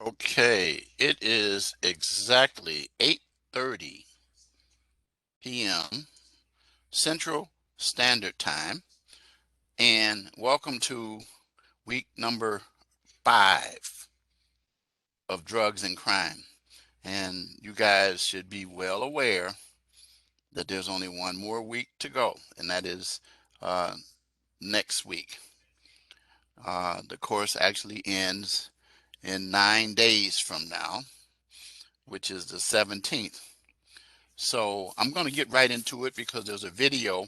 Okay, it is exactly 8:30 p.m. Central Standard Time, and welcome to week number 5 of Drugs and Crime. And you guys should be well aware that there's only one more week to go, and that is uh, next week. The course actually ends in 9 days from now, which is the 17th. So I'm going to get right into it because there's a video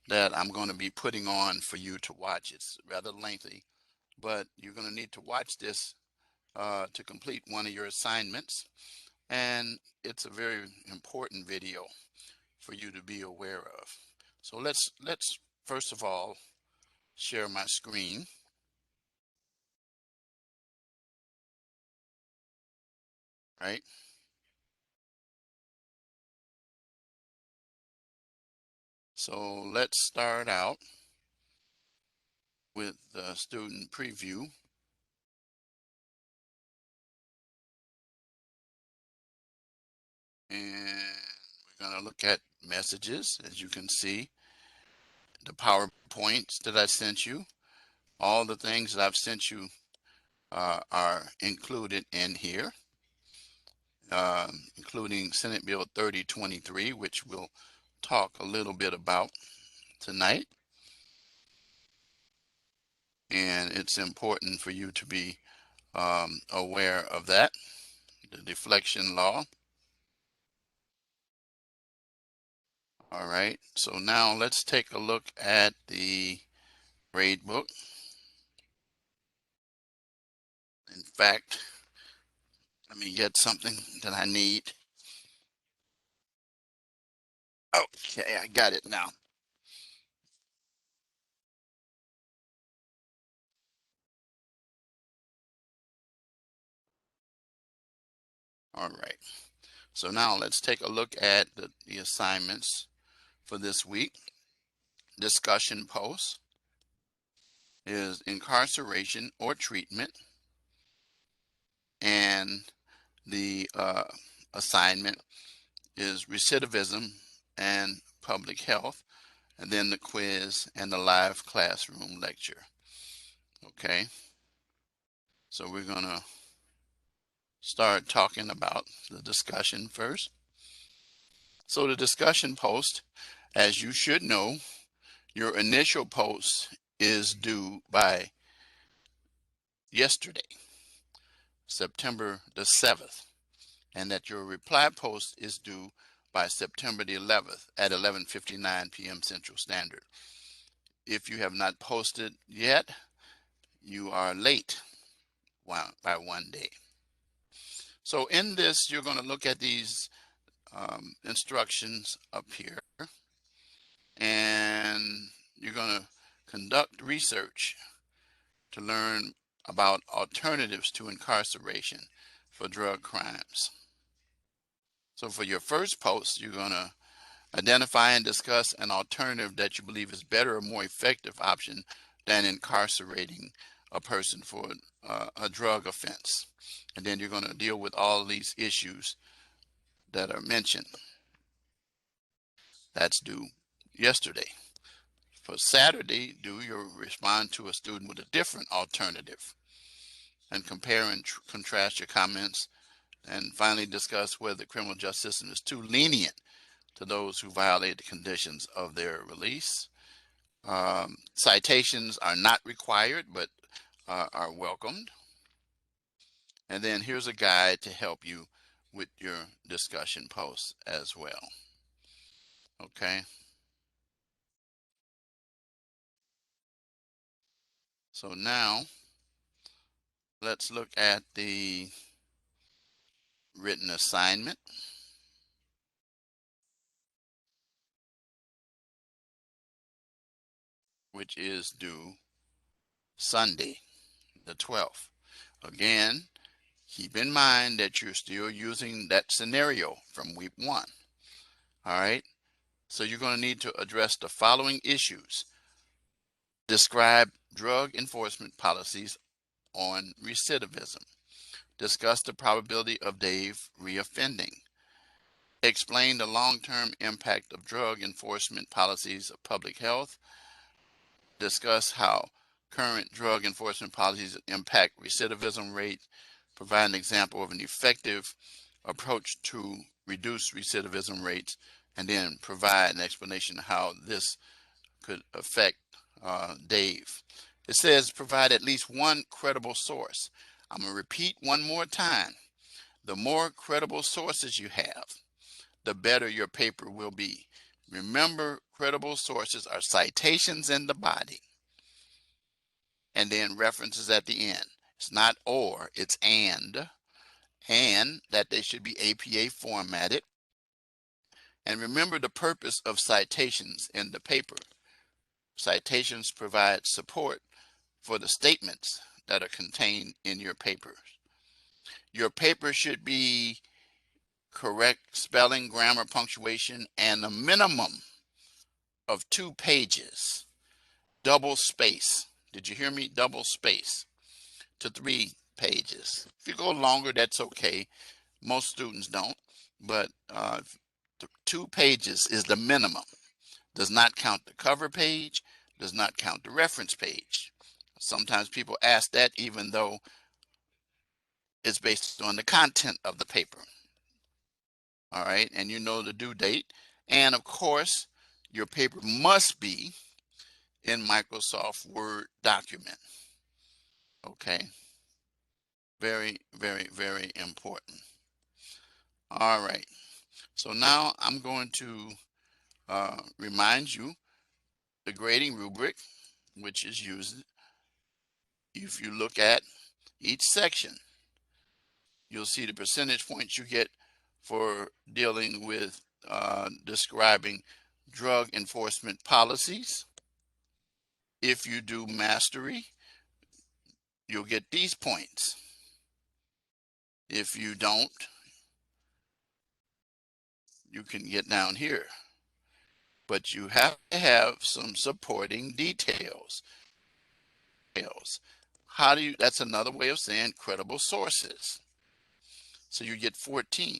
that I'm going to be putting on for you to watch. It's rather lengthy, but you're going to need to watch this to complete one of your assignments. And it's a very important video for you to be aware of. So let's first of all share my screen. Right. So let's start out with the student preview. And we're going to look at messages. As you can see, the PowerPoints that I sent you, all the things that I've sent you are included in here, including Senate Bill 3023, which we'll talk a little bit about tonight. And it's important for you to be aware of that, the deflection law. All right, so now let's take a look at the grade book. In fact, let me get something that I need. Okay, I got it now. All right, so now let's take a look at the assignments for this week. Discussion post is incarceration or treatment, and the assignment is recidivism and public health, and then the quiz and the live classroom lecture. Okay, so we're gonna start talking about the discussion first. So the discussion post, as you should know, your initial post is due by yesterday, September the 7th, and that your reply post is due by September the 11th at 11:59 p.m. Central Standard. If you have not posted yet, you are late by 1 day. So in this, you're going to look at these instructions up here, and you're going to conduct research to learn about alternatives to incarceration for drug crimes. So for your first post, you're going to identify and discuss an alternative that you believe is better or more effective option than incarcerating a person for a drug offense. And then you're going to deal with all these issues that are mentioned. That's due yesterday. For Saturday, do you respond to a student with a different alternative and compare and contrast your comments, and finally discuss whether the criminal justice system is too lenient to those who violate the conditions of their release. Citations are not required, but are welcomed. And then here's a guide to help you with your discussion posts as well. Okay. So now let's look at the written assignment, which is due Sunday, the 12th. Again, keep in mind that you're still using that scenario from week 1. All right. So you're going to need to address the following issues. Describe drug enforcement policies on recidivism. Discuss the probability of Dave reoffending. Explain the long-term impact of drug enforcement policies of public health. Discuss how current drug enforcement policies impact recidivism rate. Provide an example of an effective approach to reduce recidivism rates, and then provide an explanation of how this could affect Dave. It says provide at least one credible source. I'm going to repeat one more time. The more credible sources you have, the better your paper will be. Remember, credible sources are citations in the body and then references at the end. It's not or, it's and that they should be APA formatted. And remember the purpose of citations in the paper. Citations provide support for the statements that are contained in your paper. Your paper should be correct spelling, grammar, punctuation, and a minimum of 2 pages. Double space. Did you hear me? Double space to 3 pages. If you go longer, that's okay. Most students don't, but 2 pages is the minimum. Does not count the cover page, does not count the reference page. Sometimes people ask that even though it's based on the content of the paper. All right, and you know the due date. And of course, your paper must be in Microsoft Word document. Okay, very, very, very important. All right, so now I'm going to remind you the grading rubric, which is used. If you look at each section, you'll see the percentage points you get for dealing with describing drug enforcement policies. If you do mastery, you'll get these points. If you don't, you can get down here. But you have to have some supporting details. How do you, that's another way of saying credible sources. So you get 14.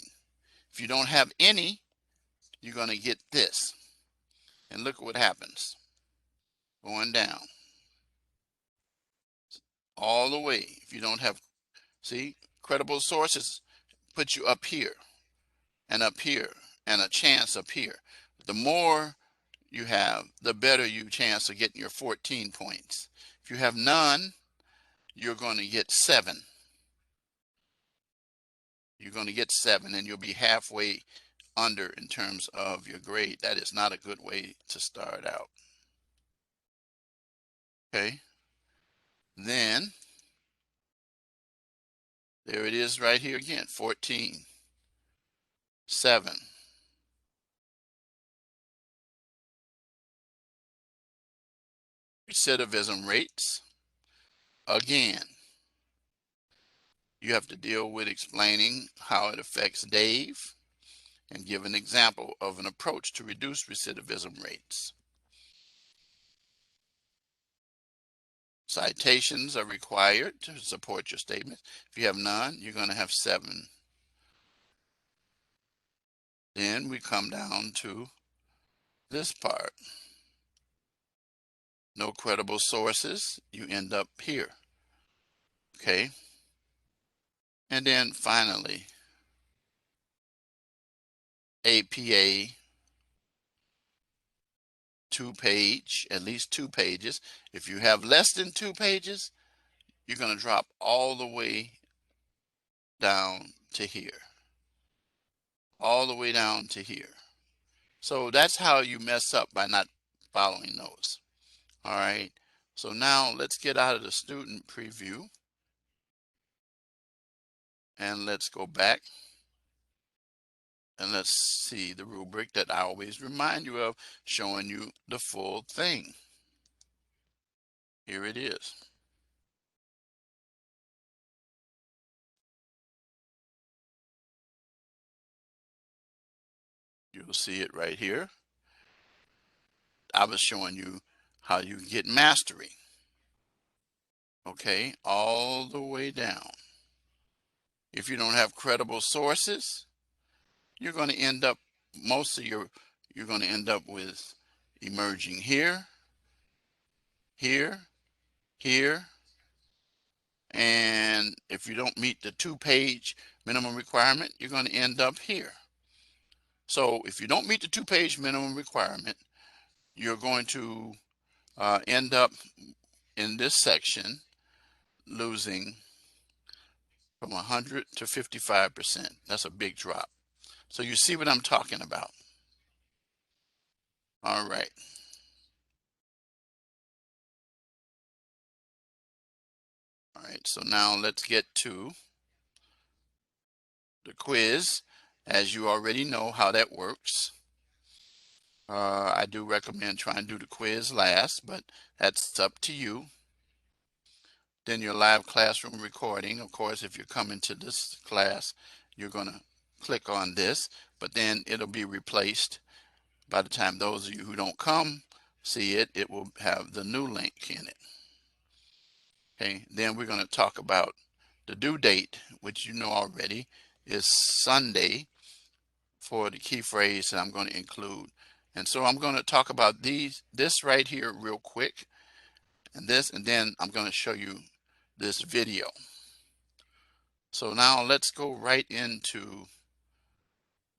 If you don't have any, you're going to get this. And look at what happens. Going down. All the way. If you don't have, see, credible sources put you up here and up here and a chance up here. The more you have, the better you chance of getting your 14 points. If you have none, you're going to get 7. You're going to get 7 and you'll be halfway under in terms of your grade. That is not a good way to start out. Okay. Then there it is right here again, 14, 7. Recidivism rates. Again, you have to deal with explaining how it affects Dave and give an example of an approach to reduce recidivism rates. Citations are required to support your statement. If you have none, you're going to have 7. Then we come down to this part. No credible sources, you end up here. Okay. And then finally, APA 2-page, at least 2 pages. If you have less than 2 pages, you're going to drop all the way down to here. All the way down to here. So that's how you mess up by not following those. All right. So now let's get out of the student preview. And let's go back. And let's see the rubric that I always remind you of, showing you the full thing. Here it is. You'll see it right here. I was showing you how you get mastery. Okay, all the way down. If you don't have credible sources, you're going to end up, you're going to end up with emerging here, here, here, and if you don't meet the 2-page minimum requirement, you're going to end up here. So if you don't meet the 2-page minimum requirement, you're going to end up in this section losing from 100 to 55%. That's a big drop. So you see what I'm talking about. All right. All right, so now let's get to the quiz. As you already know how that works. I do recommend trying to do the quiz last, but that's up to you. Then your live classroom recording. Of course, if you're coming to this class, you're going to click on this, but then it'll be replaced. By the time those of you who don't come see it, it will have the new link in it. Okay, then we're going to talk about the due date, which you know already is Sunday for the key phrase that I'm going to include. And so I'm going to talk about this right here real quick, and then I'm going to show you this video. So now let's go right into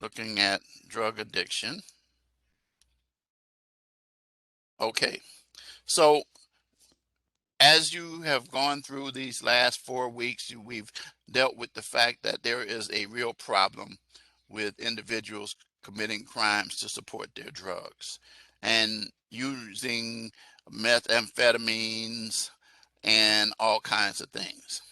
looking at drug addiction. Okay, so as you have gone through these last 4 weeks, we've dealt with the fact that there is a real problem with individuals committing crimes to support their drugs and using methamphetamines and all kinds of things.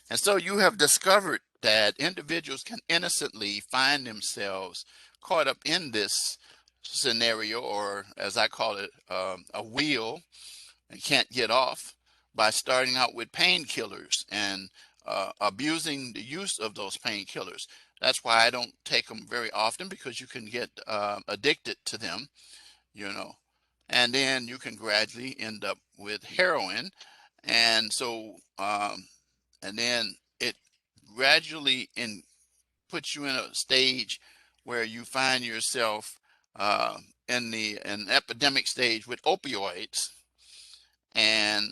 And so you have discovered that individuals can innocently find themselves caught up in this scenario, or as I call it, a wheel, and can't get off by starting out with painkillers and abusing the use of those painkillers. That's why I don't take them very often, because you can get addicted to them, you know, and then you can gradually end up with heroin. And so, and then it gradually puts you in a stage where you find yourself in an epidemic stage with opioids. And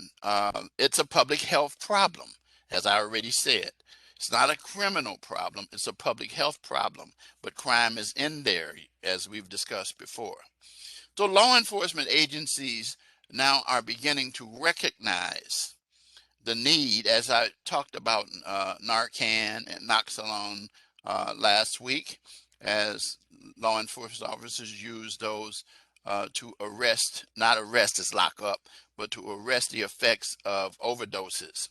it's a public health problem, as I already said. It's not a criminal problem, it's a public health problem, but crime is in there, as we've discussed before. So law enforcement agencies now are beginning to recognize the need, as I talked about Narcan and Noxolone last week, as law enforcement officers use those to arrest, not arrest as lock up, but to arrest the effects of overdoses.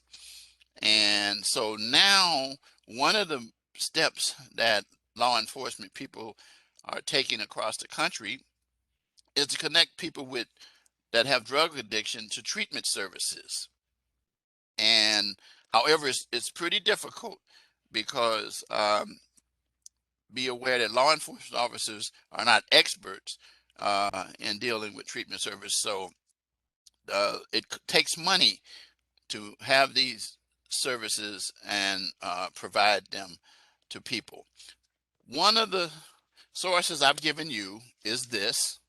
And so now one of the steps that law enforcement people are taking across the country is to connect people that have drug addiction to treatment services. And however, it's pretty difficult, because be aware that law enforcement officers are not experts in dealing with treatment service. So it takes money to have these services and provide them to people. One of the sources I've given you is this,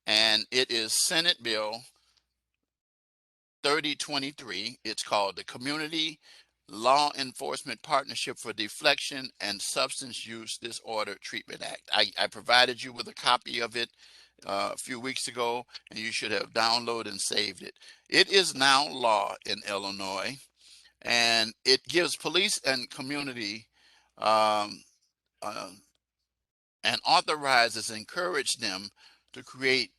and it is Senate Bill 3023. It's called the Community Law Enforcement Partnership for Deflection and Substance Use Disorder Treatment Act. I provided you with a copy of it a few weeks ago, and you should have downloaded and saved it. It is now law in Illinois, and it gives police and community um, uh, and authorizes, encourage them to create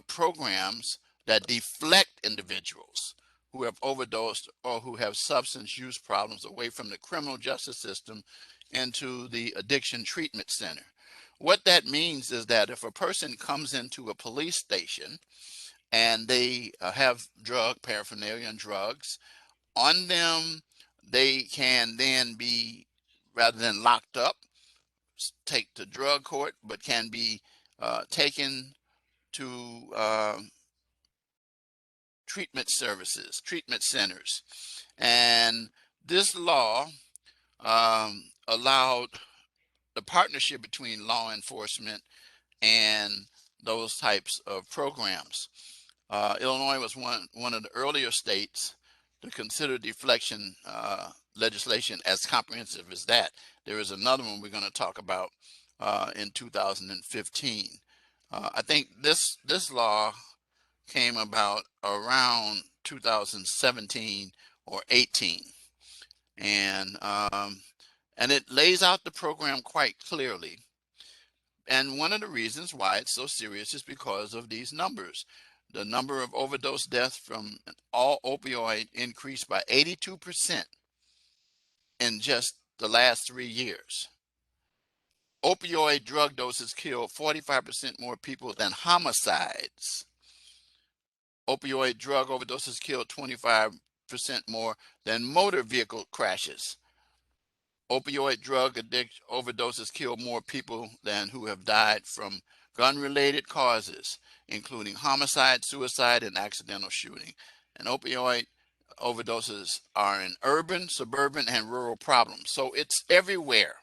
programs that deflect individuals who have overdosed or who have substance use problems away from the criminal justice system into the addiction treatment center. What that means is that if a person comes into a police station and they have drug paraphernalia and drugs on them, they can then be, rather than locked up, take to drug court, but can be taken to treatment services, treatment centers. And this law allowed the partnership between law enforcement and those types of programs. Illinois was one of the earlier states to consider deflection legislation as comprehensive as that. There is another one we're going to talk about in 2015. I think this law came about around 2017 or 18, and it lays out the program quite clearly. And one of the reasons why it's so serious is because of these numbers. The number of overdose deaths from all opioid increased by 82% in just the last 3 years. Opioid drug doses killed 45% more people than homicides. Opioid drug overdoses killed 25% more than motor vehicle crashes. Opioid drug overdoses kill more people than who have died from gun-related causes, including homicide, suicide, and accidental shooting. And opioid overdoses are an urban, suburban, and rural problem. So it's everywhere.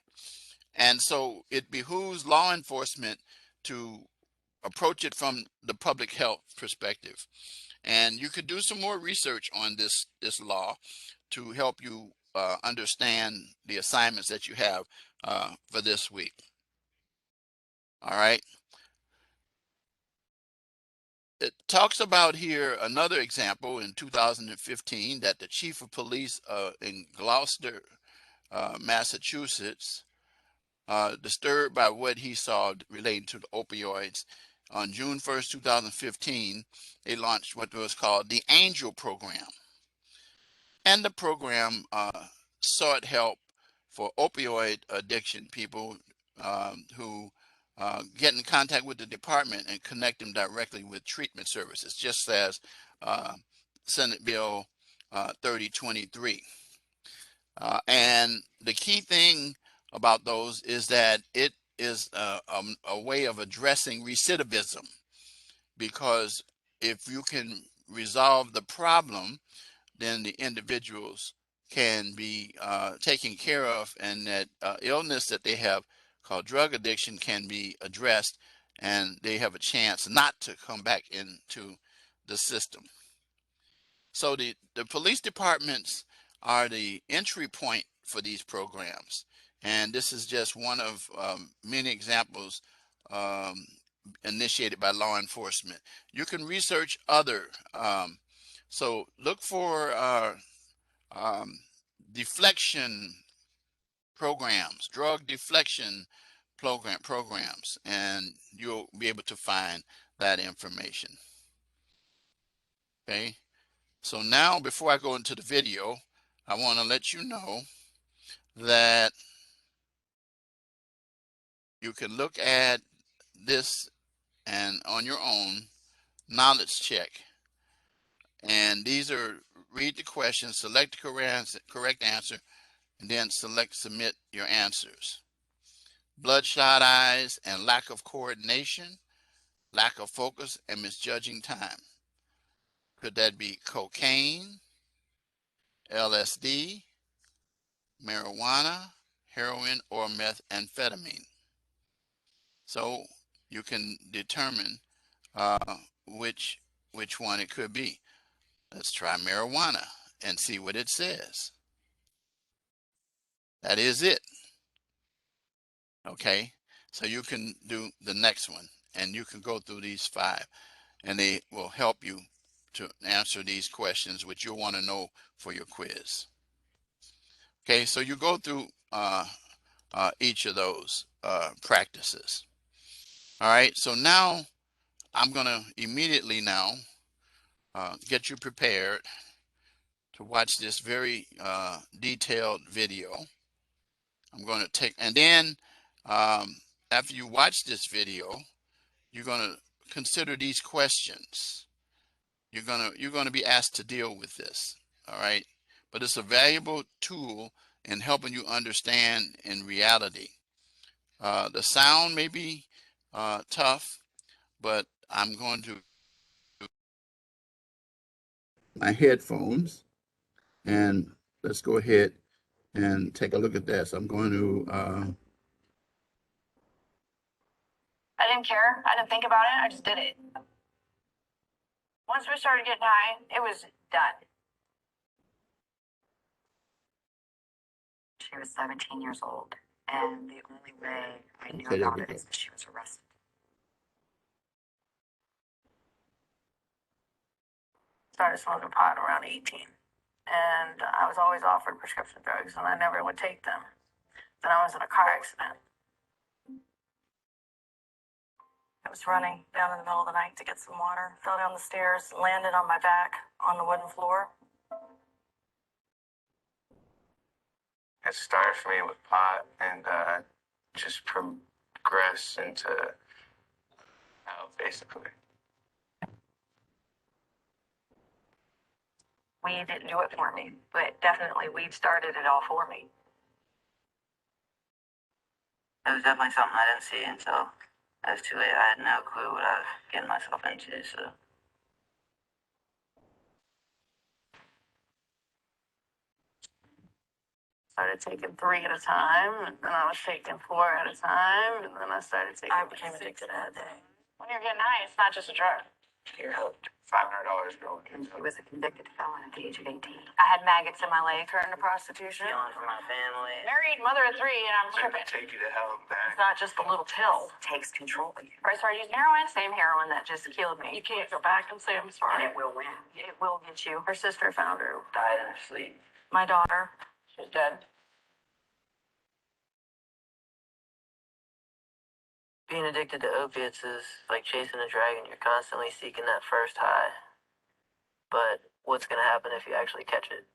And so it behooves law enforcement to approach it from the public health perspective. And you could do some more research on this law to help you understand the assignments that you have for this week. All right. It talks about here another example in 2015 that the chief of police in Gloucester, Massachusetts, disturbed by what he saw relating to the opioids. On June 1st, 2015, they launched what was called the Angel Program. And the program sought help for opioid addiction people who get in contact with the department and connect them directly with treatment services, just as Senate Bill 3023. And the key thing about those is that it is a way of addressing recidivism, because if you can resolve the problem, then the individuals can be taken care of, and that illness that they have called drug addiction can be addressed, and they have a chance not to come back into the system. So the police departments are the entry point for these programs. And this is just one of many examples initiated by law enforcement. You can research other. So look for deflection programs, drug deflection programs, and you'll be able to find that information. Okay. So now, before I go into the video, I want to let you know that you can look at this and on your own knowledge check. And these are, read the questions, select the correct answer, and then select submit your answers. Bloodshot eyes and lack of coordination, lack of focus, and misjudging time. Could that be cocaine, LSD, marijuana, heroin, or methamphetamine? So you can determine which one it could be. Let's try marijuana and see what it says. That is it. Okay, so you can do the next one, and you can go through these 5, and they will help you to answer these questions which you'll want to know for your quiz. Okay, so you go through each of those practices. All right, so now I'm going to immediately now get you prepared to watch this very detailed video. I'm going to take, and then after you watch this video, you're going to consider these questions. You're going to be asked to deal with this. All right, but it's a valuable tool in helping you understand in reality. The sound may be tough, but I'm going to my headphones, and let's go ahead and take a look at this. I'm going to, I didn't care. I didn't think about it. I just did it. Once we started getting high, it was done. She was 17 years old, and the only way I knew about it is that she was arrested. Started smoking pot around 18, and I was always offered prescription drugs, and I never would take them. Then I was in a car accident. I was running down in the middle of the night to get some water, fell down the stairs, landed on my back on the wooden floor. It started for me with pot and just progressed into health, basically. Weed didn't do it for me, but definitely weed started it all for me. It was definitely something I didn't see until it was too late. I had no clue what I was getting myself into, so. Started taking 3 at a time, and then I was taking 4 at a time, and then I started taking. I became addicted that day. When you're getting high, it's not just a drug. You're hooked. $500 going. He was a convicted felon at the age of 18. I had maggots in my leg, turned to prostitution. Stealing from my family. Married, mother of 3, and I'm tripping. Take you to hell, man. It's not just a little pill. It takes control of you. I started using heroin, same heroin that just killed me. You can't go back and say I'm sorry. And it will win. It will get you. Her sister found her. Died in her sleep. My daughter, she's dead. Being addicted to opiates is like chasing a dragon. You're constantly seeking that first high. But what's going to happen if you actually catch it?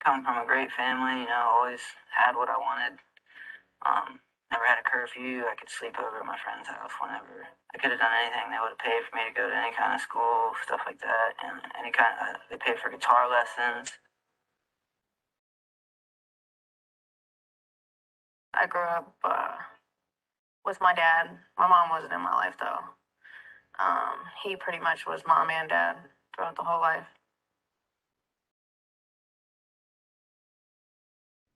Coming from a great family, always had what I wanted. Never had a curfew. I could sleep over at my friend's house whenever. I could have done anything. They would have paid for me to go to any kind of school, stuff like that, and they paid for guitar lessons. I grew up with my dad. My mom wasn't in my life, though. He pretty much was mom and dad throughout the whole life.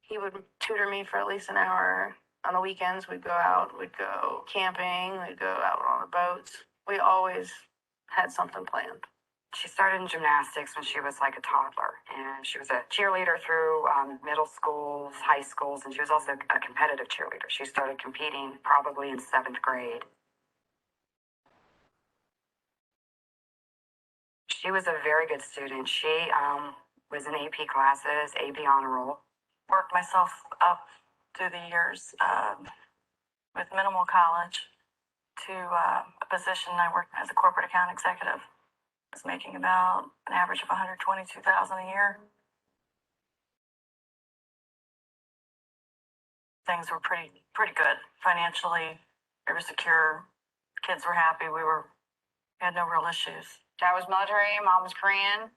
He would tutor me for at least an hour. On the weekends, we'd go out, we'd go camping, we'd go out on the boats. We always had something planned. She started in gymnastics when she was like a toddler, and she was a cheerleader through middle schools, high schools, and she was also a competitive cheerleader. She started competing probably in 7th grade. She was a very good student. She was in AP classes, AP honor roll. Worked myself up through the years with minimal college to a position. I worked as a corporate account executive. I was making about an average of $122,000 a year. Things were pretty good financially. We were secure. Kids were happy. We had no real issues. Dad was military. Mom was Korean.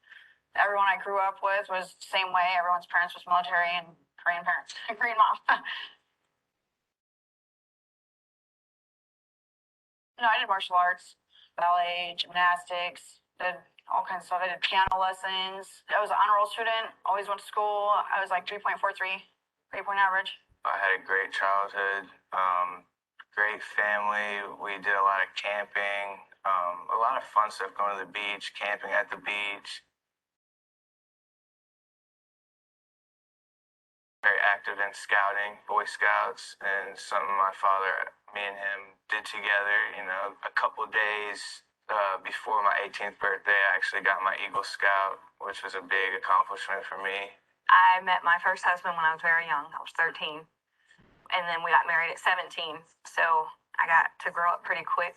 Everyone I grew up with was the same way. Everyone's parents was military and Korean parents. Korean mom. I did martial arts, ballet, gymnastics, did all kinds of stuff. I did piano lessons. I was an honor roll student, always went to school. I was like 3.43, grade point average. I had a great childhood, great family. We did a lot of camping, a lot of fun stuff, going to the beach, camping at the beach. Very active in scouting, Boy Scouts, and something my father, me and him did together, a couple days before my 18th birthday. I actually got my Eagle Scout, which was a big accomplishment for me. I met my first husband when I was very young. I was 13. And then we got married at 17. So I got to grow up pretty quick.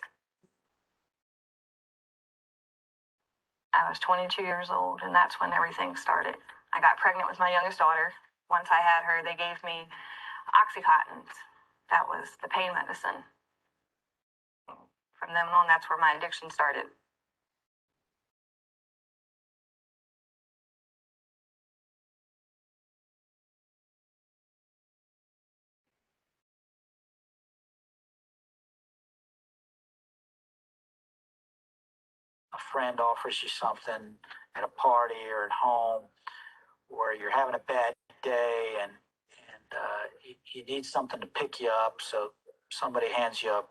I was 22 years old, and that's when everything started. I got pregnant with my youngest daughter. Once I had her, they gave me Oxycontin. That was the pain medicine. From then on, that's where my addiction started. friend offers you something at a party or at home, or you're having a bad day and you need something to pick you up, so somebody hands you a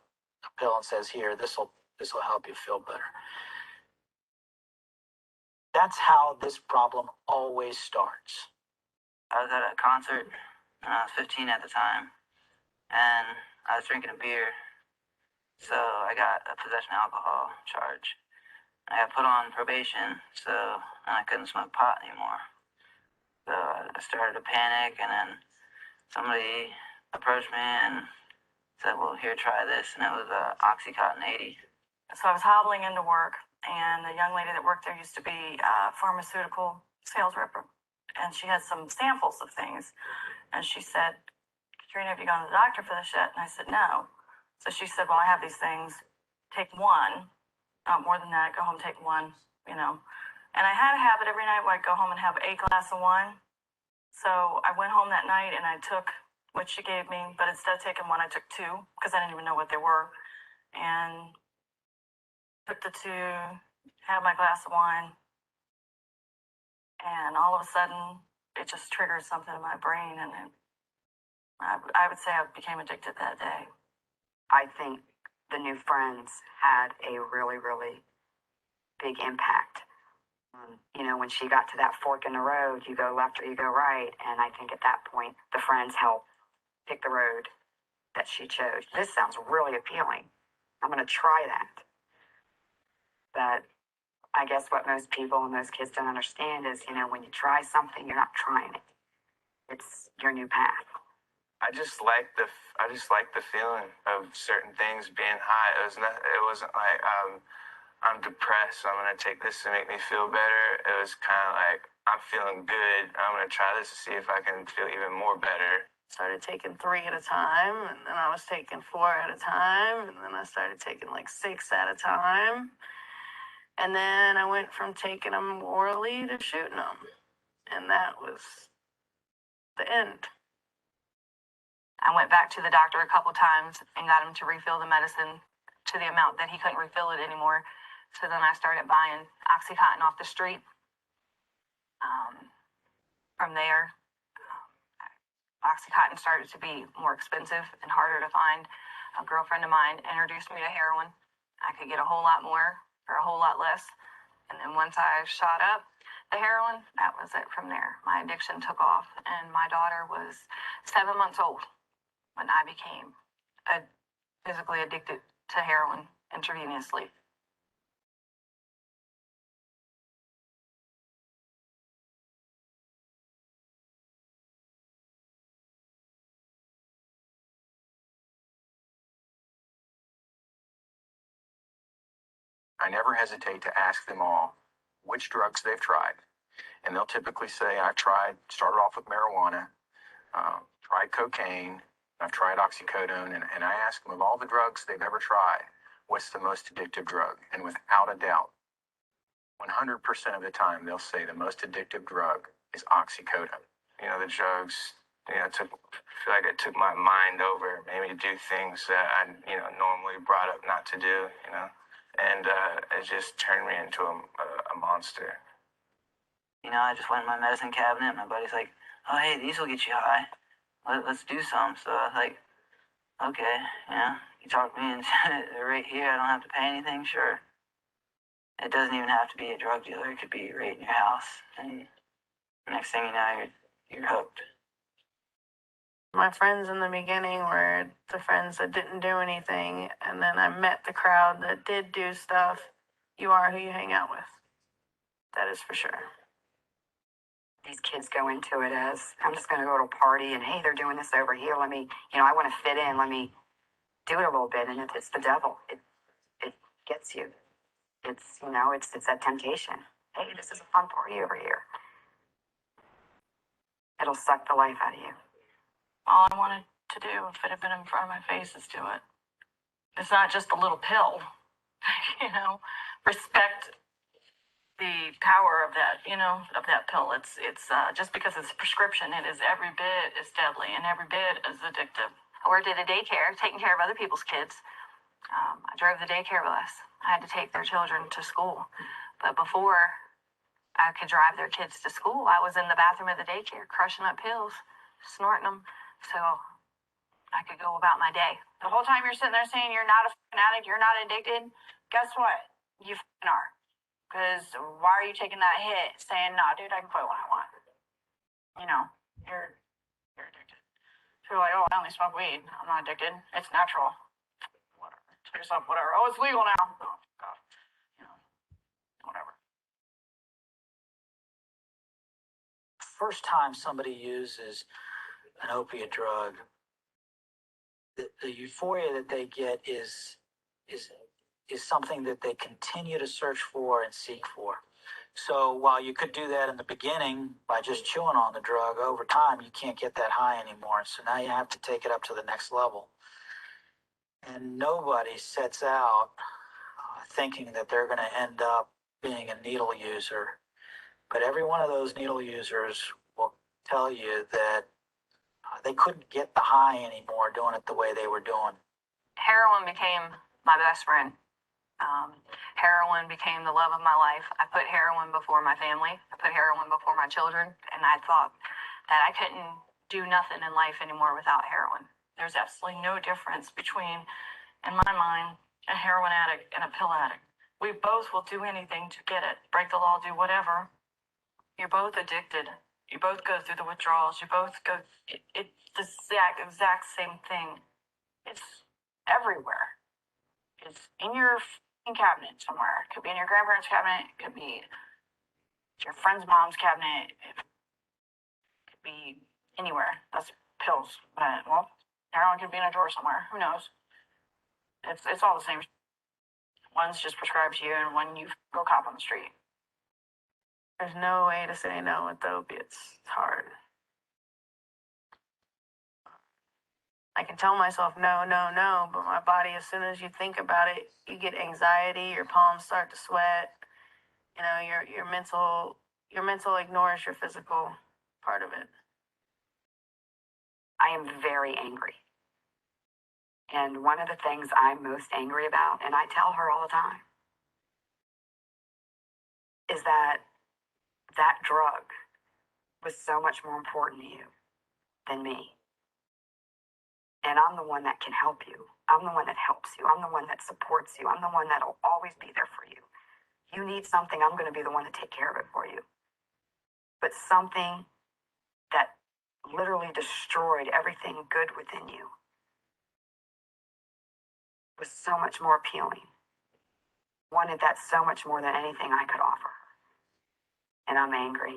pill and says, "Here, this will help you feel better." That's how this problem always starts. I was at a concert when I was 15 at the time, and I was drinking a beer, so I got a possession of alcohol charge. I got put on probation, so I couldn't smoke pot anymore. So I started to panic, and then somebody approached me and said, "Well, here, try this," and it was Oxycontin 80. So I was hobbling into work, and the young lady that worked there used to be a pharmaceutical sales rep, and she had some samples of things. And she said, "Katrina, have you gone to the doctor for this yet?" And I said, "No." So she said, "Well, I have these things. Take one. Not more than that. Go home, take one, you know." And I had a habit every night where I'd go home and have a glass of wine. So I went home that night and I took what she gave me, but instead of taking one, I took two because I didn't even know what they were. And took the two, had my glass of wine, and all of a sudden, it just triggered something in my brain, and I would say I became addicted that day. I think the new friends had a really, really big impact. You know, when she got to that fork in the road, you go left or you go right. And I think at that point, the friends helped pick the road that she chose. This sounds really appealing. I'm going to try that. But I guess what most people and most kids don't understand is, you know, when you try something, you're not trying it. It's your new path. I just like the feeling of certain things being high. It wasn't like I'm depressed, so I'm gonna take this to make me feel better. It was kind of like, I'm feeling good, I'm gonna try this to see if I can feel even more better. Started taking 3 at a time, and then I was taking 4 at a time, and then I started taking like 6 at a time. And then I went from taking them orally to shooting them. And that was the end. I went back to the doctor a couple times and got him to refill the medicine to the amount that he couldn't refill it anymore. So then I started buying Oxycontin off the street. From there, Oxycontin started to be more expensive and harder to find. A girlfriend of mine introduced me to heroin. I could get a whole lot more for a whole lot less. And then once I shot up the heroin, that was it from there. My addiction took off, and my daughter was 7 months old when I became physically addicted to heroin intravenously. I never hesitate to ask them all which drugs they've tried. And they'll typically say, started off with marijuana, tried cocaine, I've tried oxycodone, and I ask them of all the drugs they've ever tried, what's the most addictive drug? And without a doubt, 100% of the time, they'll say the most addictive drug is oxycodone. You know, the drugs, I feel like it took my mind over, made me do things that I, normally brought up not to do, and it just turned me into a monster. I just went in my medicine cabinet. My buddy's like, "Oh, hey, these will get you high. Let's do some." So I was like, "Okay, you talked me into it right here. I don't have to pay anything, sure." It doesn't even have to be a drug dealer. It could be right in your house. And next thing you know, you're hooked. My friends in the beginning were the friends that didn't do anything, and then I met the crowd that did do stuff. You are who you hang out with. That is for sure. These kids go into it as, I'm just going to go to a party and, hey, they're doing this over here. Let me, I want to fit in. Let me do it a little bit. And it's the devil. It gets you. It's that temptation. Hey, this is a fun party over here. It'll suck the life out of you. All I wanted to do, if it had been in front of my face, is do it. It's not just a little pill. Respect the power of that, of that pill. It's just because it's a prescription, it is every bit as deadly and every bit as addictive. I worked at a daycare taking care of other people's kids, I drove the daycare bus. I had to take their children to school. But before I could drive their kids to school, I was in the bathroom of the daycare crushing up pills, snorting them, so I could go about my day. The whole time you're sitting there saying you're not a addict, you're not addicted, guess what? You are. Because why are you taking that hit saying, nah, dude, I can quit when I want? You know, you're addicted. So you're like, oh, I only smoke weed. I'm not addicted. It's natural. Whatever. Tell yourself, whatever. Oh, it's legal now. Oh, God. You know, whatever. First time somebody uses an opiate drug, the euphoria that they get is something that they continue to search for and seek for. So while you could do that in the beginning by just chewing on the drug, over time you can't get that high anymore. So now you have to take it up to the next level. And nobody sets out thinking that they're going to end up being a needle user. But every one of those needle users will tell you that they couldn't get the high anymore doing it the way they were doing. Heroin became my best friend. Heroin became the love of my life. I put heroin before my family. I put heroin before my children. And I thought that I couldn't do nothing in life anymore without heroin. There's absolutely no difference between, in my mind, a heroin addict and a pill addict. We both will do anything to get it. Break the law, do whatever. You're both addicted. You both go through the withdrawals. You both go, it's the exact same thing. It's everywhere. It's in your cabinet somewhere. It could be in your grandparents' cabinet. It could be your friend's mom's cabinet. It could be anywhere. That's pills. But, well, heroin could be in a drawer somewhere. Who knows? It's all the same. One's just prescribed to you, and one you go cop on the street. There's no way to say no with the opiates. It's hard. I can tell myself no, no, no, but my body, as soon as you think about it, you get anxiety, your palms start to sweat. You know, your mental ignores your physical part of it. I am very angry. And one of the things I'm most angry about, and I tell her all the time, is that drug was so much more important to you than me. And I'm the one that can help you. I'm the one that helps you. I'm the one that supports you. I'm the one that'll always be there for you. You need something, I'm going to be the one to take care of it for you. But something that literally destroyed everything good within you was so much more appealing. Wanted that so much more than anything I could offer. And I'm angry.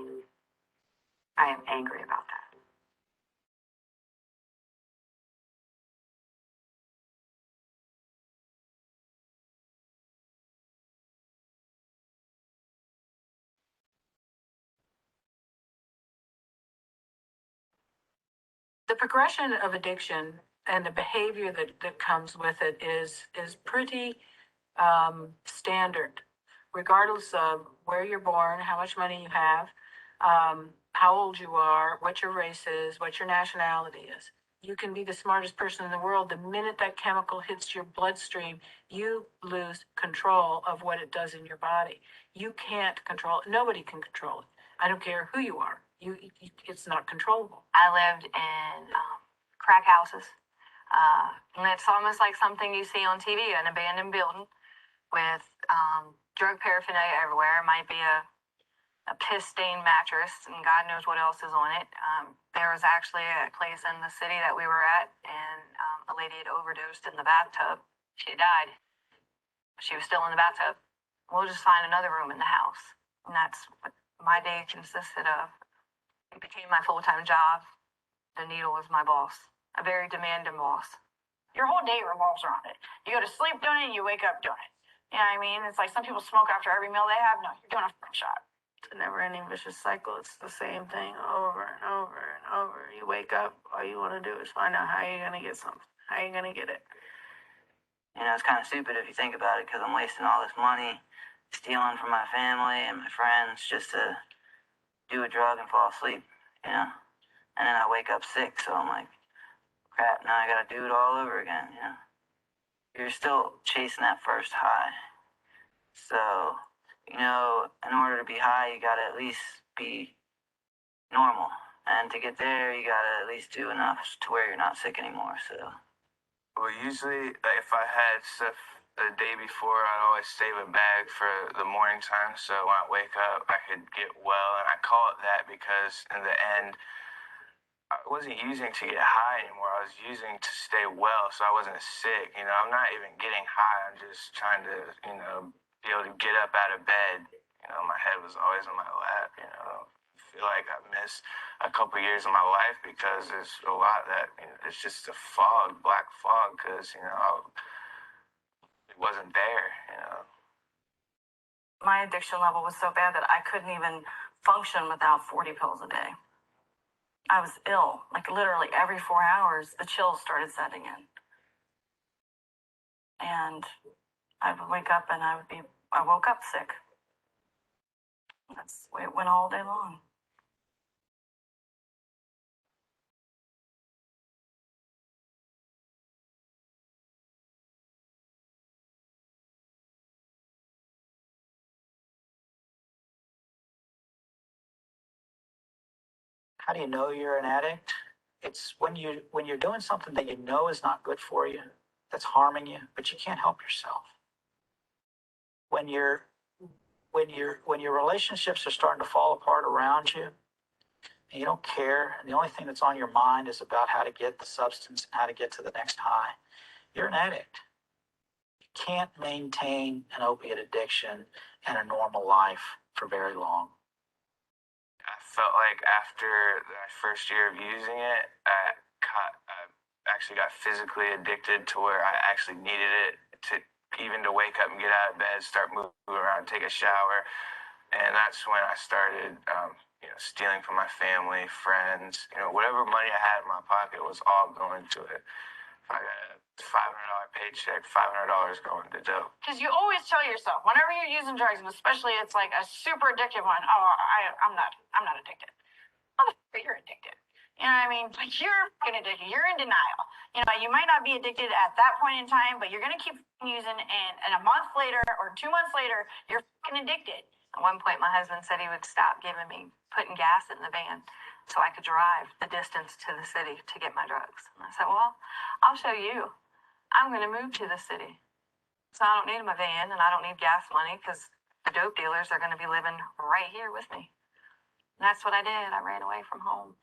I am angry about that. The progression of addiction and the behavior that comes with it is pretty standard, regardless of where you're born, how much money you have, how old you are, what your race is, what your nationality is. You can be the smartest person in the world. The minute that chemical hits your bloodstream, you lose control of what it does in your body. You can't control it. Nobody can control it. I don't care who you are. It's not controllable. I lived in crack houses. And it's almost like something you see on TV, an abandoned building with drug paraphernalia everywhere. It might be a piss-stained mattress, and God knows what else is on it. There was actually a place in the city that we were at, and a lady had overdosed in the bathtub. She died. She was still in the bathtub. We'll just find another room in the house. And that's what my day consisted of. It became my full-time job. The needle was my boss, a very demanding boss. Your whole day revolves around it. You go to sleep doing it, and you wake up doing it. You know what I mean? It's like some people smoke after every meal they have. No, you're doing a shot. It's a never-ending vicious cycle. It's the same thing over and over and over. You wake up, all you want to do is find out how you're going to get something. How you're going to get it. You know, it's kind of stupid if you think about it, because I'm wasting all this money stealing from my family and my friends just to do a drug and fall asleep, you know? And then I wake up sick, so I'm like, crap, now I got to do it all over again, you know? you're still chasing that first high. So, in order to be high, you gotta at least be normal. And to get there, you gotta at least do enough to where you're not sick anymore. So, Well, usually, like, if I had stuff the day before, I'd always save a bag for the morning time. So when I wake up, I could get well. And I call it that because in the end, I wasn't using to get high anymore. I was using to stay well, so I wasn't sick. I'm not even getting high. I'm just trying to, be able to get up out of bed. My head was always on my lap. I feel like I missed a couple years of my life because there's a lot that it's just a fog, black fog, because it wasn't there. My addiction level was so bad that I couldn't even function without 40 pills a day. I was ill, like literally every 4 hours, the chills started setting in. And I would wake up and I woke up sick. That's the way it went all day long. How do you know you're an addict? It's when you're doing something that you know is not good for you, that's harming you, but you can't help yourself. When your relationships are starting to fall apart around you, and you don't care, and the only thing that's on your mind is about how to get the substance and how to get to the next high, you're an addict. You can't maintain an opiate addiction and a normal life for very long. I felt like after my first year of using it, I actually got physically addicted to where I actually needed it to wake up and get out of bed, start moving around, take a shower. And that's when I started, stealing from my family, friends. Whatever money I had in my pocket was all going to it. If I got a $500 paycheck, $500 going to dope. Because you always tell yourself, whenever you're using drugs, and especially it's like a super addictive one, I'm not addicted. But you're addicted. You know what I mean? Like, you're fucking addicted. You're in denial. You might not be addicted at that point in time, but you're going to keep using, and a month later or 2 months later, you're fucking addicted. At one point, my husband said he would stop putting gas in the van so I could drive the distance to the city to get my drugs. And I said, well, I'll show you. I'm going to move to the city. So I don't need my van and I don't need gas money because the dope dealers are going to be living right here with me. And that's what I did. I ran away from home.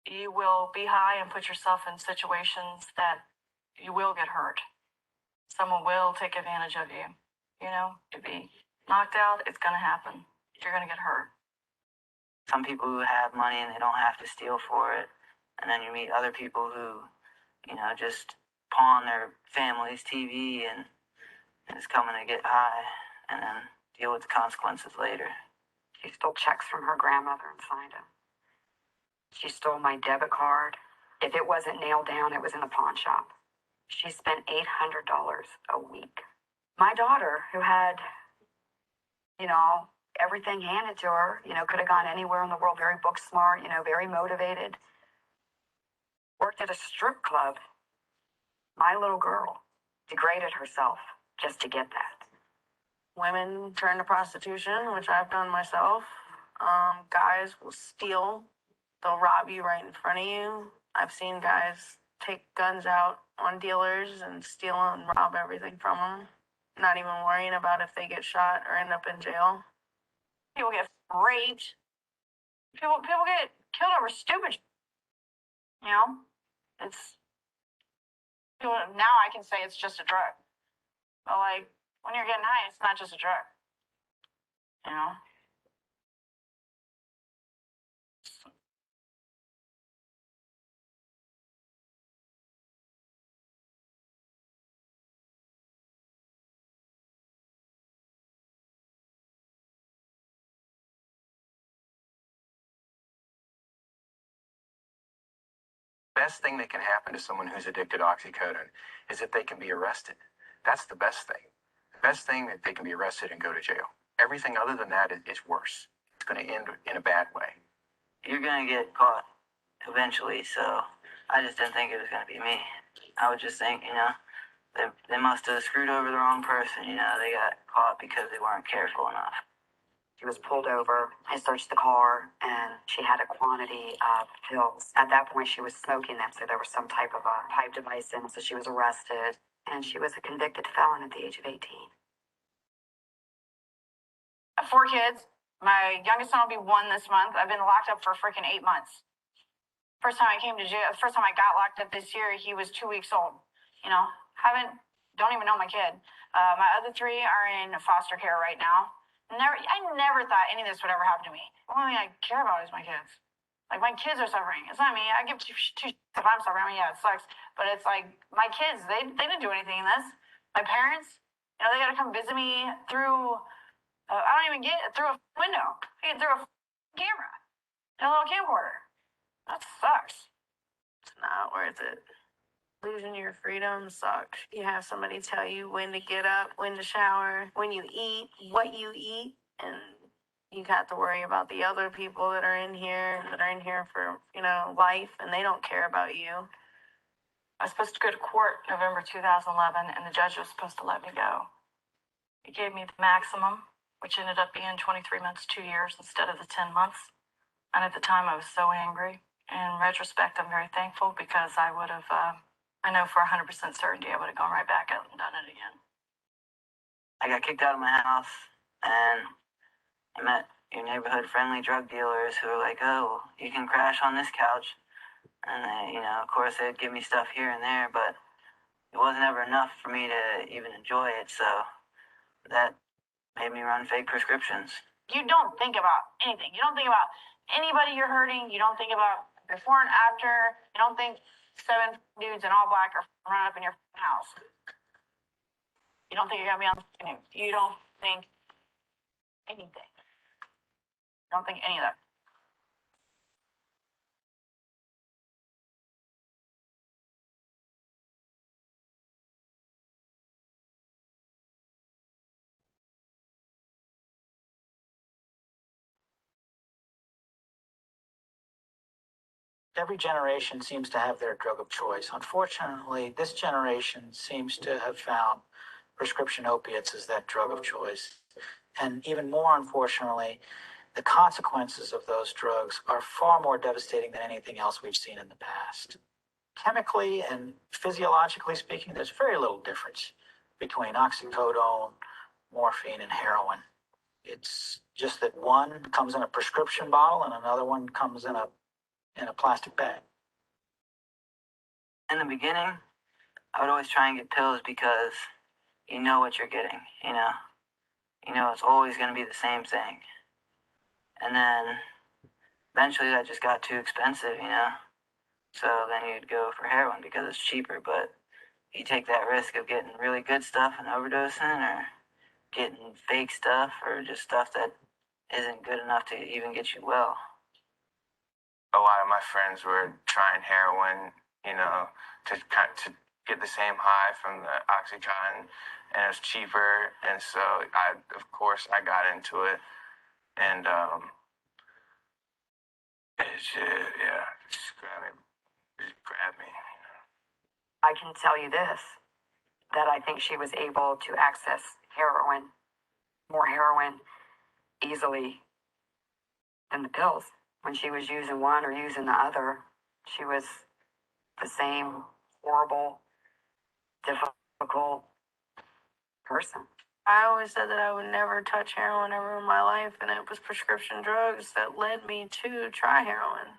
You will be high and put yourself in situations that you will get hurt. Someone will take advantage of you. To be knocked out, it's going to happen. You're going to get hurt. some people who have money and they don't have to steal for it. And then you meet other people who, just pawn their family's TV and is coming to get high and then deal with the consequences later. She stole checks from her grandmother and signed them. She stole my debit card. If it wasn't nailed down, it was in the pawn shop. She spent $800 a week. My daughter, who had, everything handed to her, could have gone anywhere in the world, very book smart, very motivated, worked at a strip club. My little girl degraded herself just to get that. Women turn to prostitution, which I've done myself. Guys will steal. They'll rob you right in front of you. I've seen guys take guns out on dealers and steal and rob everything from them, not even worrying about if they get shot or end up in jail. People get raped. People get killed over stupid. It's now I can say it's just a drug, but like when you're getting high, it's not just a drug. Best thing that can happen to someone who's addicted to oxycodone is that they can be arrested. That's the best thing. The best thing that they can be arrested and go to jail. Everything other than that is worse. It's going to end in a bad way. You're going to get caught eventually, so I just didn't think it was going to be me. I would just think, they must have screwed over the wrong person. They got caught because they weren't careful enough. She was pulled over. I searched the car, and she had a quantity of pills. At that point, she was smoking them, so there was some type of a pipe device in, so she was arrested, and she was a convicted felon at the age of 18. I have 4 kids. My youngest son will be 1 this month. I've been locked up for freaking 8 months. First time I came to jail, first time I got locked up this year, he was 2 weeks old. Don't even know my kid. My other 3 are in foster care right now. I never thought any of this would ever happen to me. The only thing I care about is my kids. Like, my kids are suffering. It's not me. I give two shits if I'm suffering. I mean, yeah, it sucks. But it's like, my kids, they didn't do anything in this. My parents, they got to come visit me through, I don't even get it through a window. I get through a camera, a little camcorder. That sucks. It's not worth it. Losing your freedom sucks. You have somebody tell you when to get up, when to shower, when you eat, what you eat, and you got to worry about the other people that are in here for, life, and they don't care about you. I was supposed to go to court November 2011, and the judge was supposed to let me go. He gave me the maximum, which ended up being 23 months, 2 years instead of the 10 months. And at the time, I was so angry. In retrospect, I'm very thankful because I would have, I know for 100% certainty, I would have gone right back out and done it again. I got kicked out of my house, and I met your neighborhood-friendly drug dealers who were like, oh, you can crash on this couch. And they, of course, they'd give me stuff here and there, but it wasn't ever enough for me to even enjoy it, so that made me run fake prescriptions. You don't think about anything. You don't think about anybody you're hurting. You don't think about before and after. You don't think 7 dudes in all black are running up in your house. You don't think you're going to be on the news. You don't think anything. You don't think any of that. Every generation seems to have their drug of choice. Unfortunately, this generation seems to have found prescription opiates as that drug of choice. And even more unfortunately, the consequences of those drugs are far more devastating than anything else we've seen in the past. Chemically and physiologically speaking, there's very little difference between oxycodone, morphine, and heroin. It's just that one comes in a prescription bottle and another one comes in a plastic bag. In the beginning, I would always try and get pills because you know what you're getting, it's always going to be the same thing. And then eventually that just got too expensive, so then you'd go for heroin because it's cheaper, but you take that risk of getting really good stuff and overdosing, or getting fake stuff, or just stuff that isn't good enough to even get you well. A lot of my friends were trying heroin, to get the same high from the Oxycontin, and it was cheaper, and so of course I got into it, and just grab me. I can tell you this, that I think she was able to access more heroin, easily than the pills. When she was using one or using the other, she was the same horrible, difficult person. I always said that I would never touch heroin ever in my life, and it was prescription drugs that led me to try heroin.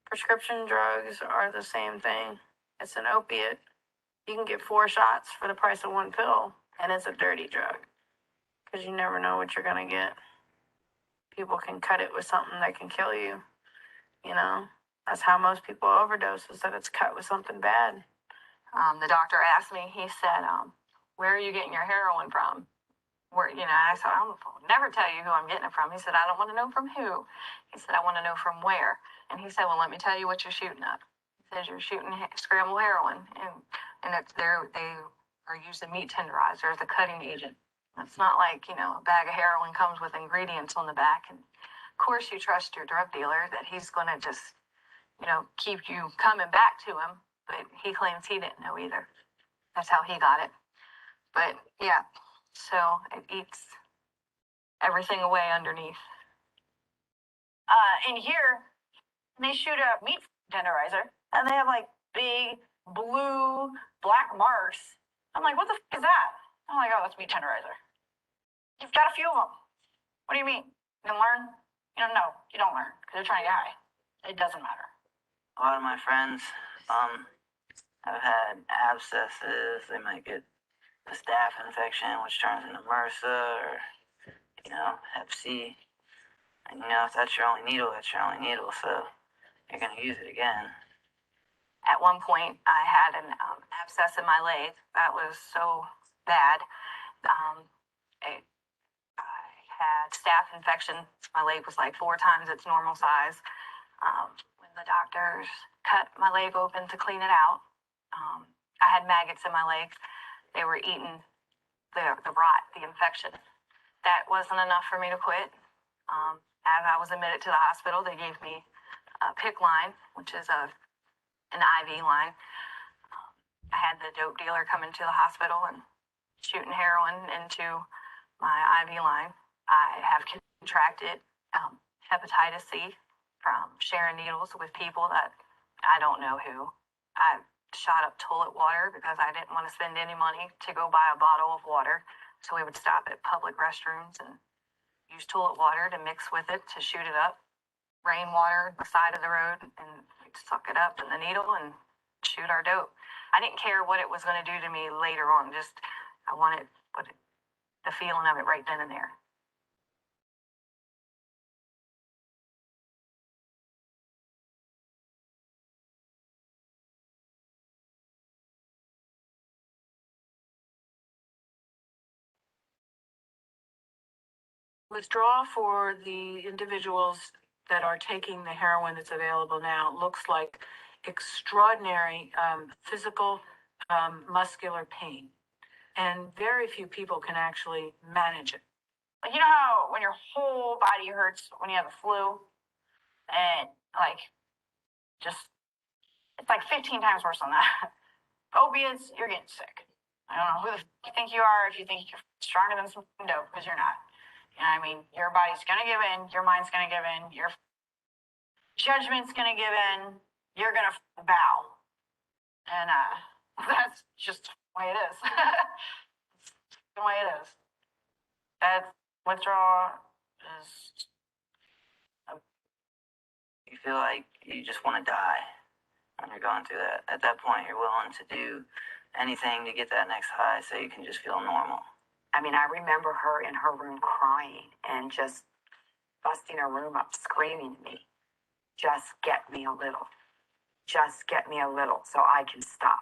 Prescription drugs are the same thing. It's an opiate. You can get 4 shots for the price of 1 pill, and it's a dirty drug because you never know what you're going to get. People can cut it with something that can kill you. That's how most people overdose, is that it's cut with something bad. The doctor asked me, he said, where are you getting your heroin from? I said, I'll never tell you who I'm getting it from. He said, I don't want to know from who. He said, I want to know from where. And he said, well, let me tell you what you're shooting up. He says, you're shooting scrambled heroin, and they are used the meat tenderizer as a cutting agent. It's not like, a bag of heroin comes with ingredients on the back. And of course you trust your drug dealer that he's going to just, keep you coming back to him. but he claims he didn't know either. That's how he got it. But yeah, so it eats everything away underneath. In here, they shoot a meat tenderizer, and they have like big blue black marks. I'm like, what the f is that? I'm like, oh, that's meat tenderizer. You've got a few of them. What do you mean? You didn't learn? You don't know. You don't learn because you're trying to get high. It doesn't matter. A lot of my friends have had abscesses. They might get a staph infection, which turns into MRSA or, Hep C. And, if that's your only needle, that's your only needle. So you're going to use it again. At one point, I had an abscess in my leg that was so bad. I had staph infection. My leg was like 4 times its normal size. When the doctors cut my leg open to clean it out, I had maggots in my legs. They were eating the rot, the infection. That wasn't enough for me to quit. As I was admitted to the hospital, they gave me a PIC line, which is an IV line. I had the dope dealer come into the hospital and shooting heroin into my IV line. I have contracted hepatitis C from sharing needles with people that I don't know who. I shot up toilet water because I didn't want to spend any money to go buy a bottle of water. So we would stop at public restrooms and use toilet water to mix with it to shoot it up. Rainwater on the side of the road, and we'd suck it up in the needle and shoot our dope. I didn't care what it was going to do to me later on. Just I wanted the feeling of it right then and there. Withdrawal for the individuals that are taking the heroin that's available now looks like extraordinary physical, muscular pain. And very few people can actually manage it. You know how when your whole body hurts when you have a flu, and like just it's like 15 times worse than that. Opiates, you're getting sick. I don't know who the you think you are if you think you're stronger than some dope, because you're not. You know what I mean? Your body's gonna give in, your mind's gonna give in, your judgment's gonna give in, you're gonna bow. And that's just the way it is. The way it is. That withdrawal is You feel like you just want to die when you're going through that. At that point, you're willing to do anything to get that next high so you can just feel normal. I mean, I remember her in her room crying and just busting her room up, screaming at me, just get me a little. Just get me a little so I can stop.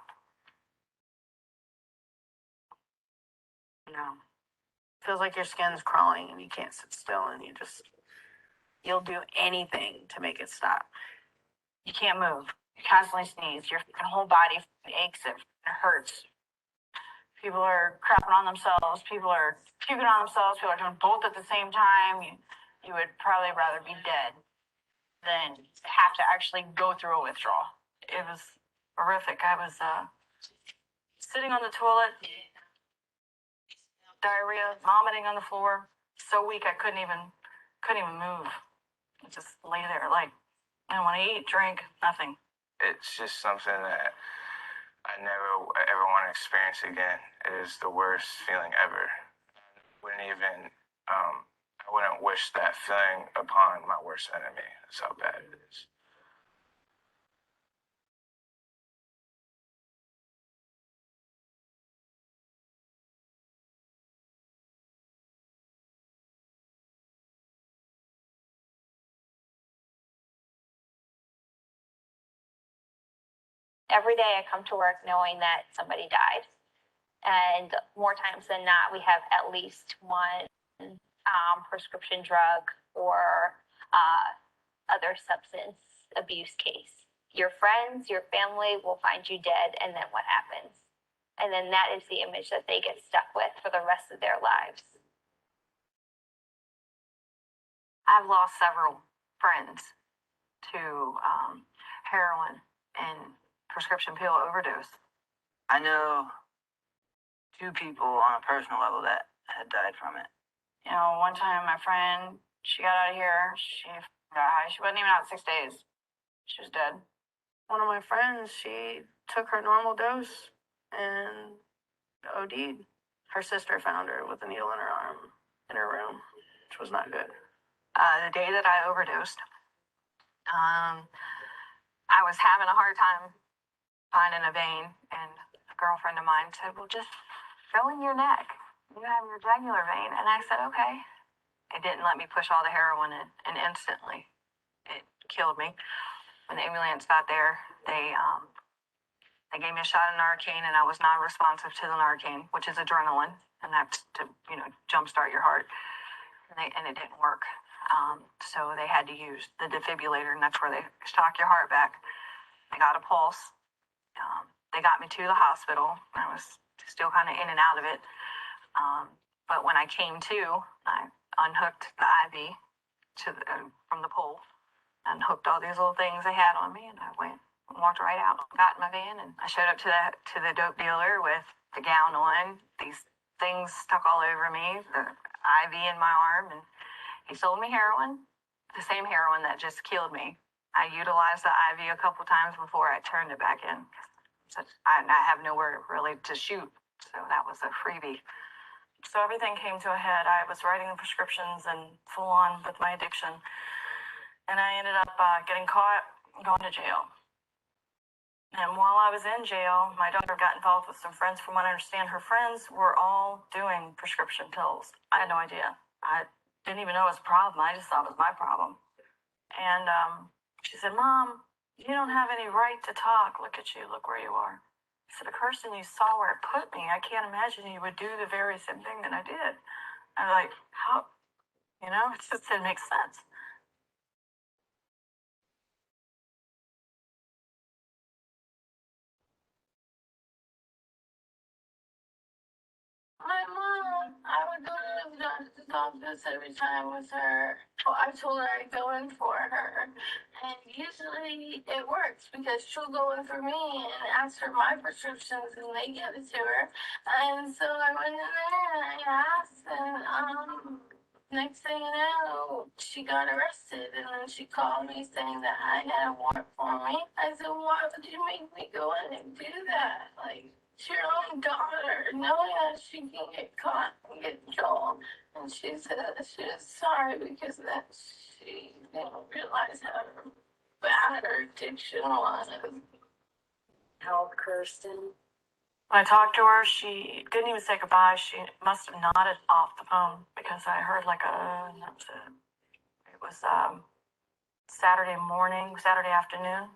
No. Feels like your skin's crawling and you can't sit still, and you'll do anything to make it stop. you can't move. You constantly sneeze. Your whole body aches. It hurts. People are crapping on themselves. People are puking on themselves. People are doing both at the same time. You would probably rather be dead than have to actually go through a withdrawal. It was horrific. I was sitting on the toilet, diarrhea, vomiting on the floor, so weak I couldn't even move. I just lay there like I don't want to eat, drink, nothing. It's just something that I never ever want to experience again. It is the worst feeling ever. I wouldn't wish that feeling upon my worst enemy. That's how bad it is. Every day I come to work knowing that somebody died. And more times than not, we have at least one prescription drug or other substance abuse case. Your friends, your family will find you dead, and then what happens? And then that is the image that they get stuck with for the rest of their lives. I've lost several friends to heroin, and prescription pill overdose. I know 2 people on a personal level that had died from it. You know, one time my friend, she got out of here. She got high. She wasn't even out 6 days. She was dead. One of my friends, she took her normal dose and OD'd. Her sister found her with a needle in her arm in her room, which was not good. The day that I overdosed, I was having a hard time finding a vein, and a girlfriend of mine said, well, just go in your neck. You have your jugular vein. And I said, okay. It didn't let me push all the heroin in, and instantly it killed me. When the ambulance got there, they gave me a shot of Narcan, and I was non-responsive to the Narcan, which is adrenaline, and that's to, jumpstart your heart. And it didn't work. So they had to use the defibrillator, and that's where they shock your heart back. I got a pulse. They got me to the hospital. I was still kind of in and out of it. But when I came to, I unhooked the IV from the pole and hooked all these little things they had on me, and I went and walked right out, got in my van, and I showed up to the dope dealer with the gown on, these things stuck all over me, the IV in my arm, and he sold me heroin, the same heroin that just killed me. I utilized the IV a couple times before I turned it back in. So I have nowhere really to shoot, so that was a freebie. So everything came to a head. I was writing the prescriptions and full on with my addiction, and I ended up getting caught and going to jail. And while I was in jail, my daughter got involved with some friends. From what I understand, her friends were all doing prescription pills. I had no idea. I didn't even know it was a problem. I just thought it was my problem. And she said, Mom, you don't have any right to talk. Look at you. Look where you are. I said, a person you saw where it put me. I can't imagine you would do the very same thing that I did. I'm like, how? It just didn't make sense. My mom, I would go to the doctor's office every time with her. Well, I told her I'd go in for her. And usually it works because she'll go in for me and ask for my prescriptions and they get it to her. And so I went in there and I asked, and next thing you know, she got arrested, and then she called me saying that I had a warrant for me. I said, why would you make me go in and do that? Like, it's your own daughter, knowing that she can get caught and get in trouble. And she said that she was sorry because that she didn't realize how bad her addiction was. Help, Kirsten. When I talked to her, she didn't even say goodbye. She must have nodded off the phone because I heard like and that was it. It was Saturday afternoon.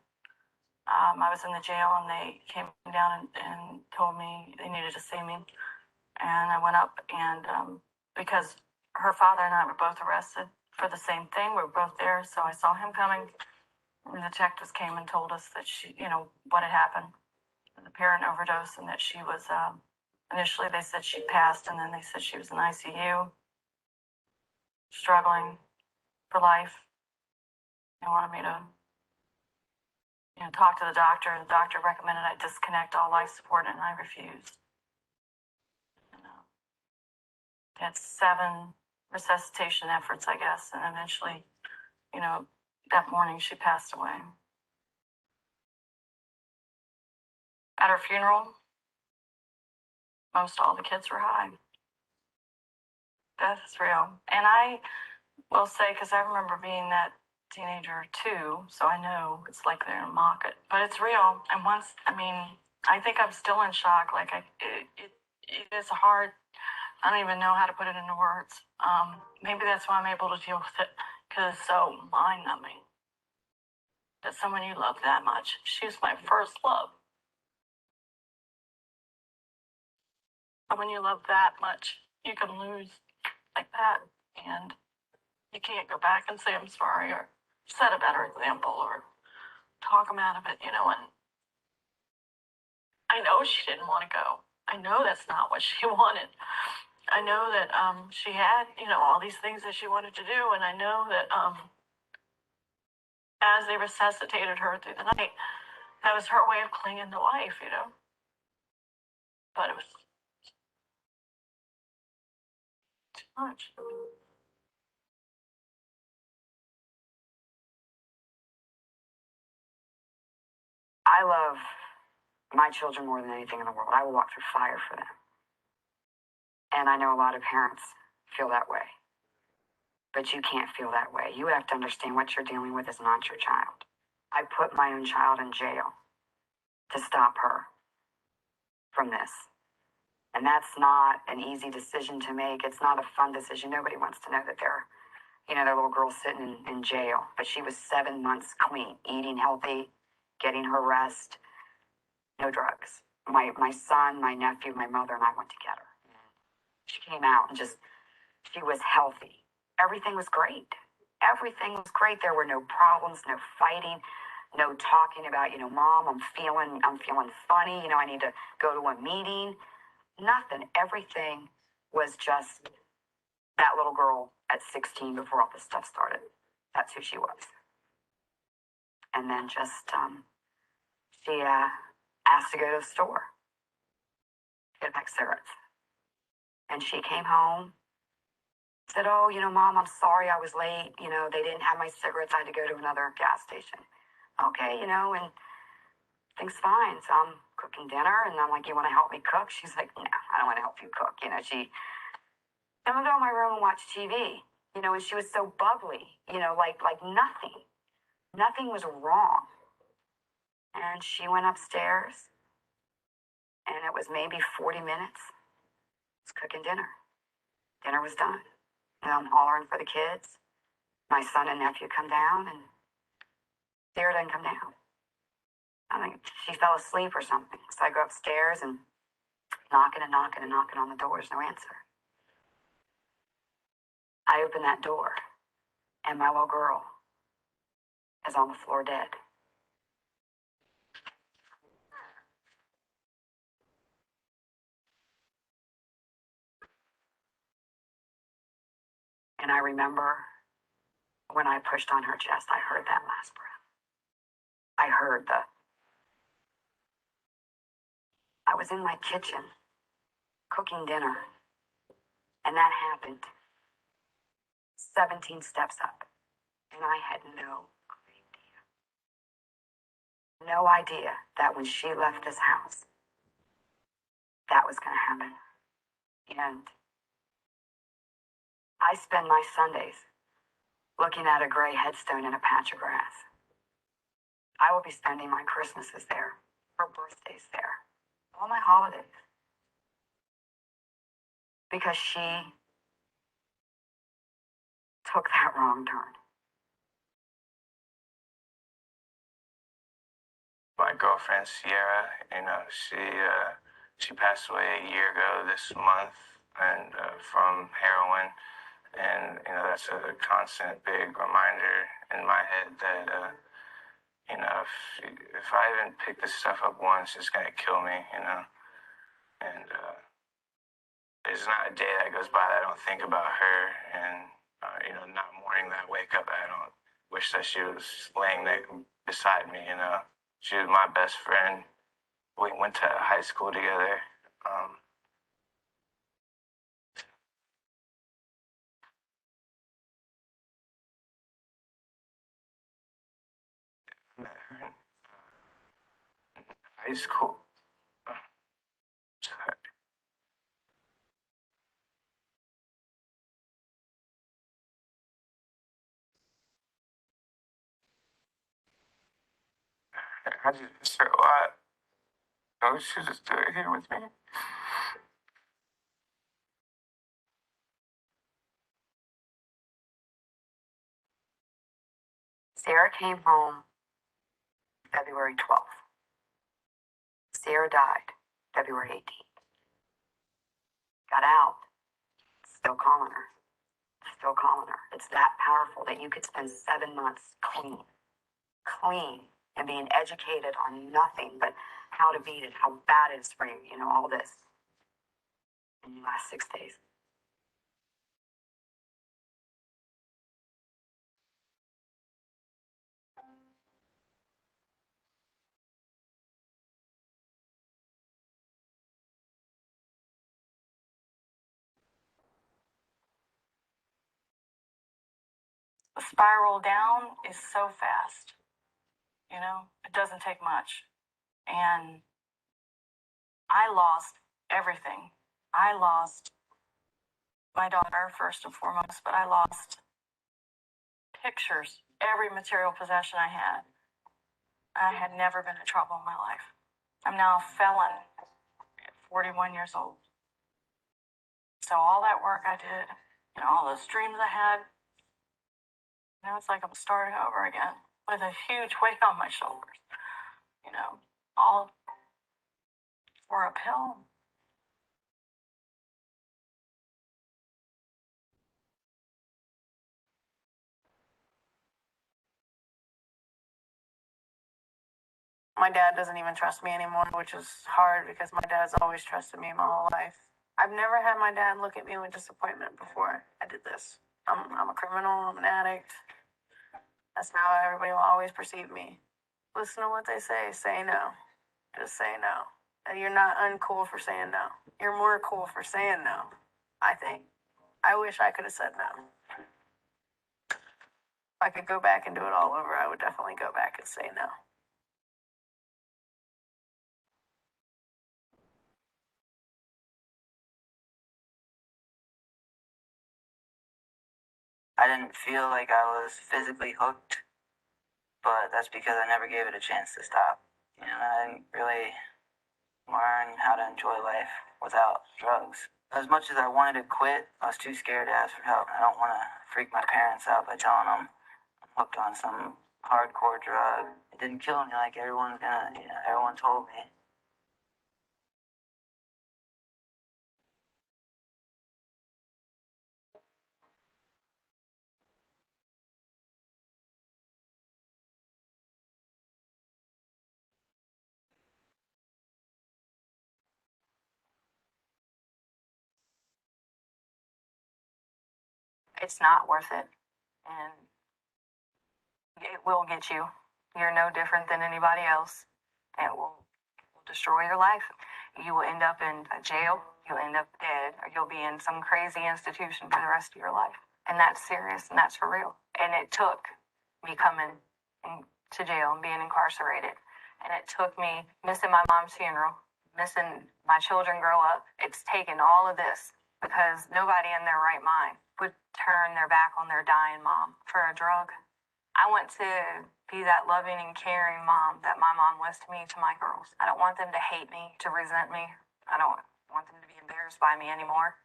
I was in the jail, and they came down and told me they needed to see me. And I went up, and because her father and I were both arrested for the same thing, we were both there. So I saw him coming, and the detectives came and told us that what had happened, the parent overdose, and that she was, initially they said she passed, and then they said she was in ICU, struggling for life. They wanted me to talk to the doctor. The doctor recommended I disconnect all life support, and I refused. Had 7 resuscitation efforts, I guess, and eventually, that morning she passed away. At her funeral, most all the kids were high. Death is real. And I will say, because I remember being that teenager too, so I know it's like they're gonna mock it, but it's real. And I think I'm still in shock. Like it is hard. I don't even know how to put it into words. Maybe that's why I'm able to deal with it, because it's so mind-numbing that someone you love that much. She was my first love. Someone you love that much, you can lose like that, and you can't go back and say I'm sorry or set a better example or talk them out of it, And I know she didn't want to go. I know that's not what she wanted. I know that she had, all these things that she wanted to do, and I know that as they resuscitated her through the night, That was her way of clinging to life, you know. But it was too much. I love my children more than anything in the world. I will walk through fire for them. And I know a lot of parents feel that way. But you can't feel that way. You have to understand what you're dealing with is not your child. I put my own child in jail to stop her from this. And that's not an easy decision to make. It's not a fun decision. Nobody wants to know that their little girl's sitting in jail. But she was 7 months clean, eating healthy, getting her rest, no drugs. My son, my nephew, my mother, and I went to get her. She came out and she was healthy. Everything was great. Everything was great. There were no problems, no fighting, no talking about, Mom, I'm feeling funny. I need to go to a meeting. Nothing. Everything was just that little girl at 16 before all this stuff started. That's who she was. And then she asked to go to the store, get back cigarettes. And she came home, said, oh, Mom, I'm sorry I was late. They didn't have my cigarettes. I had to go to another gas station. Okay, and things fine. So I'm cooking dinner, and I'm like, you want to help me cook? She's like, no, I don't want to help you cook. I'm going to go in my room and watch TV. And she was so bubbly, like nothing. Nothing was wrong. And she went upstairs, and it was maybe 40 minutes. I was cooking dinner. Dinner was done. And I'm hollering for the kids. My son and nephew come down, and Sarah didn't come down. I think she fell asleep or something. So I go upstairs and knocking and knocking and knocking on the door. There's no answer. I open that door, and my little girl is on the floor dead. And I remember when I pushed on her chest, I heard that last breath. I was in my kitchen cooking dinner, and that happened 17 steps up, and I had no idea that when she left this house, that was going to happen. And I spend my Sundays looking at a gray headstone in a patch of grass. I will be spending my Christmases there, her birthdays there, all my holidays. Because she took that wrong turn. My girlfriend Sierra, she passed away a year ago this month, and from heroin, and that's a constant big reminder in my head that if I even pick this stuff up once, it's gonna kill me, and there's not a day that goes by that I don't think about her, and not a morning that I wake up that I don't wish that she was laying there beside me. She was my best friend. We went to high school together. Met her in high school. Sorry. I just miss her a lot. I wish she was still here with me. Sarah came home February 12th. Sarah died February 18th. Got out, still calling her. Still calling her. It's that powerful that you could spend 7 months clean, and being educated on nothing but how to beat it, how bad it is for you, all this. In the last 6 days. The spiral down is so fast. You know, it doesn't take much. And I lost everything. I lost my daughter first and foremost, but I lost pictures, every material possession I had. I had never been in trouble in my life. I'm now a felon at 41 years old. So all that work I did, you know, all those dreams I had, now it's like I'm starting over again with a huge weight on my shoulders, you know, all for a pill. My dad doesn't even trust me anymore, which is hard because my dad's always trusted me my whole life. I've never had my dad look at me with disappointment before I did this. I'm a criminal, I'm an addict. That's how everybody will always perceive me. Listen to what they say no. Just say no. And you're not uncool for saying no. You're more cool for saying no, I think. I wish I could have said no. If I could go back and do it all over, I would definitely go back and say no. I didn't feel like I was physically hooked, but that's because I never gave it a chance to stop. You know, I didn't really learn how to enjoy life without drugs. As much as I wanted to quit, I was too scared to ask for help. I don't want to freak my parents out by telling them I'm hooked on some hardcore drug. It didn't kill me like everyone told me. It's not worth it. And it will get you. You're no different than anybody else. It will destroy your life. You will end up in a jail, you'll end up dead, or you'll be in some crazy institution for the rest of your life. And that's serious and that's for real. And it took me coming to jail and being incarcerated. And it took me missing my mom's funeral, missing my children grow up. It's taken all of this because nobody in their right mind would turn their back on their dying mom for a drug. I want to be that loving and caring mom that my mom was to me, to my girls. I don't want them to hate me, to resent me. I don't want them to be embarrassed by me anymore.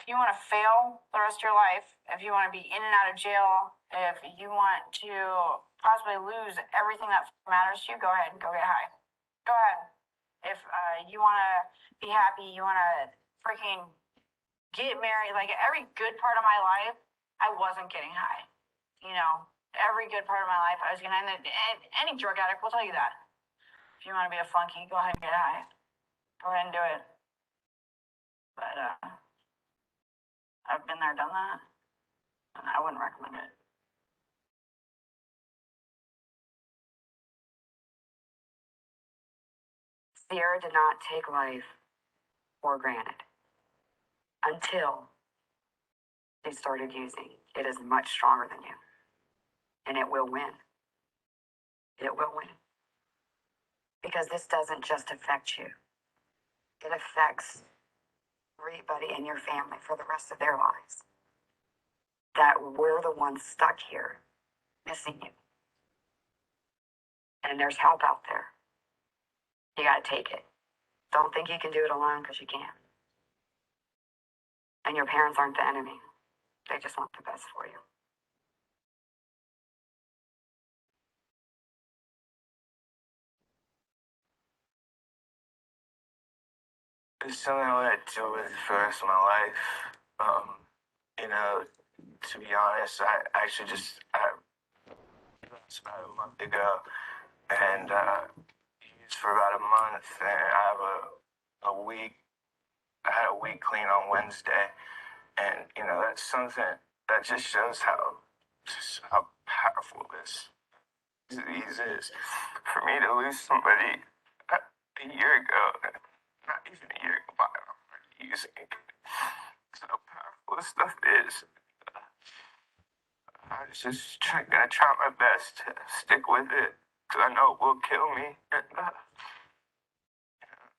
If you want to fail the rest of your life, if you want to be in and out of jail, if you want to possibly lose everything that matters to you, go ahead and go get high. Go ahead. If you want to be happy, you want to freaking get married, like every good part of my life, I wasn't getting high. You know, every good part of my life, I was getting high. And any drug addict will tell you that. If you want to be a funky, go ahead and get high. Go ahead and do it. But I've been there, done that, and I wouldn't recommend it. Sierra did not take life for granted until they started using. It is much stronger than you, and it will win. It will win. Because this doesn't just affect you, it affects everybody in your family for the rest of their lives. That we're the ones stuck here, missing you. And there's help out there. You gotta take it. Don't think you can do it alone, because you can't. And your parents aren't the enemy. They just want the best for you. It's something I want to deal with for the rest of my life. You know, to be honest, I actually it's about a month ago, and used for about a month, and I have a week. I had a week clean on Wednesday, and you know that's something that just shows how powerful this disease is. For me to lose somebody a year ago, not even a year ago, using it. So powerful this stuff is. I was just gonna try my best to stick with it, because I know it will kill me. And,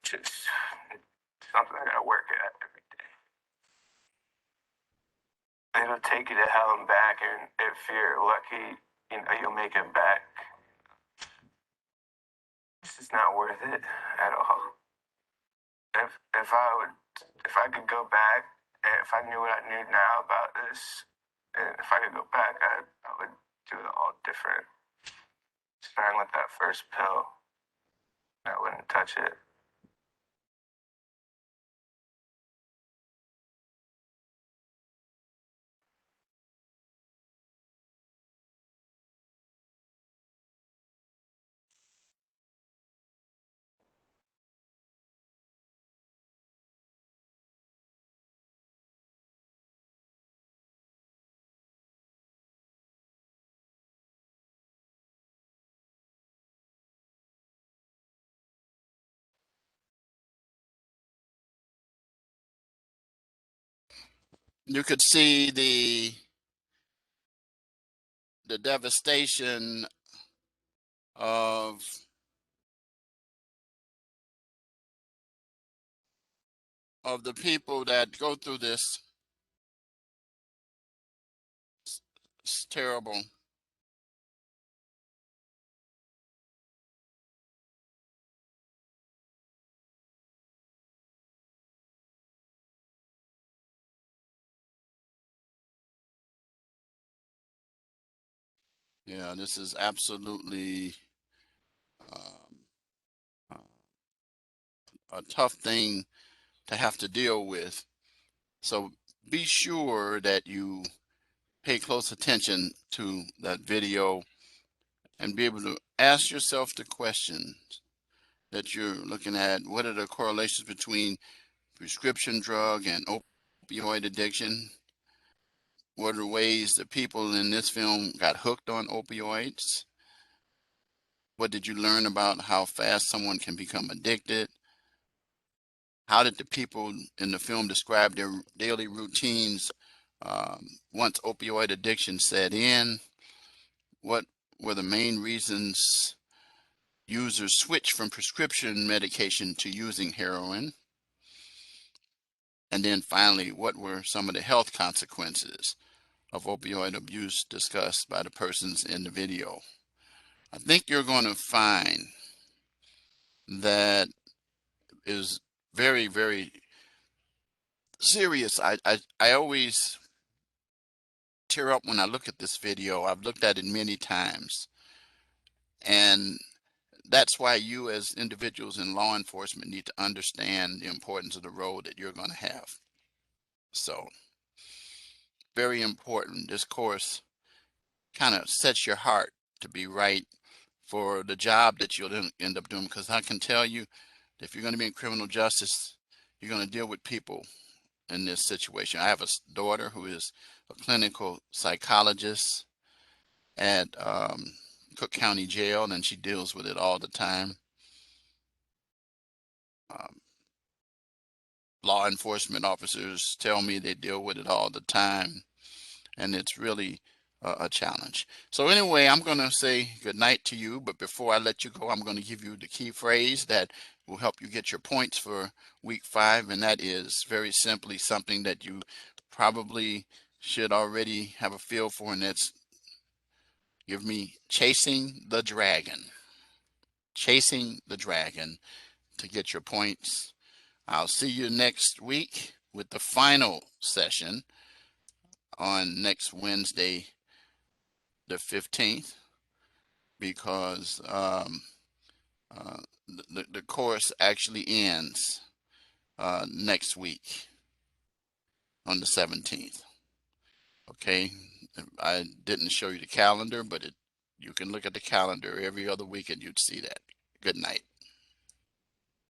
just something I gotta work at every day. It'll take you to hell and back, and if you're lucky, you'll make it back. It's just not worth it at all. If I could go back, and if I knew what I knew now about this, and if I could go back, I would do it all different. Starting with that first pill, I wouldn't touch it. You could see the devastation of the people that go through this. It's terrible. Yeah, this is absolutely um, a tough thing to have to deal with. So be sure that you pay close attention to that video and be able to ask yourself the questions that you're looking at. What are the correlations between prescription drug and opioid addiction? What are the ways that people in this film got hooked on opioids? What did you learn about how fast someone can become addicted? How did the people in the film describe their daily routines once opioid addiction set in? What were the main reasons users switched from prescription medication to using heroin? And then finally, what were some of the health consequences of opioid abuse discussed by the persons in the video? I think you're going to find that is very, very serious. I always tear up when I look at this video. I've looked at it many times. And that's why you as individuals in law enforcement need to understand the importance of the role that you're going to have. So very important. This course kind of sets your heart to be right for the job that you'll end up doing, because I can tell you that if you're going to be in criminal justice, you're going to deal with people in this situation. I have a daughter who is a clinical psychologist at Cook County Jail, and she deals with it all the time. Um, Law enforcement officers tell me they deal with it all the time, and it's really a challenge. So anyway, I'm going to say good night to you, but before I let you go, I'm going to give you the key phrase that will help you get your points for week 5, and that is very simply something that you probably should already have a feel for, and that's give me chasing the dragon. Chasing the dragon to get your points. I'll see you next week with the final session on next Wednesday, the 15th, because the course actually ends next week on the 17th. Okay, I didn't show you the calendar, but you can look at the calendar every other week and you'd see that. Good night.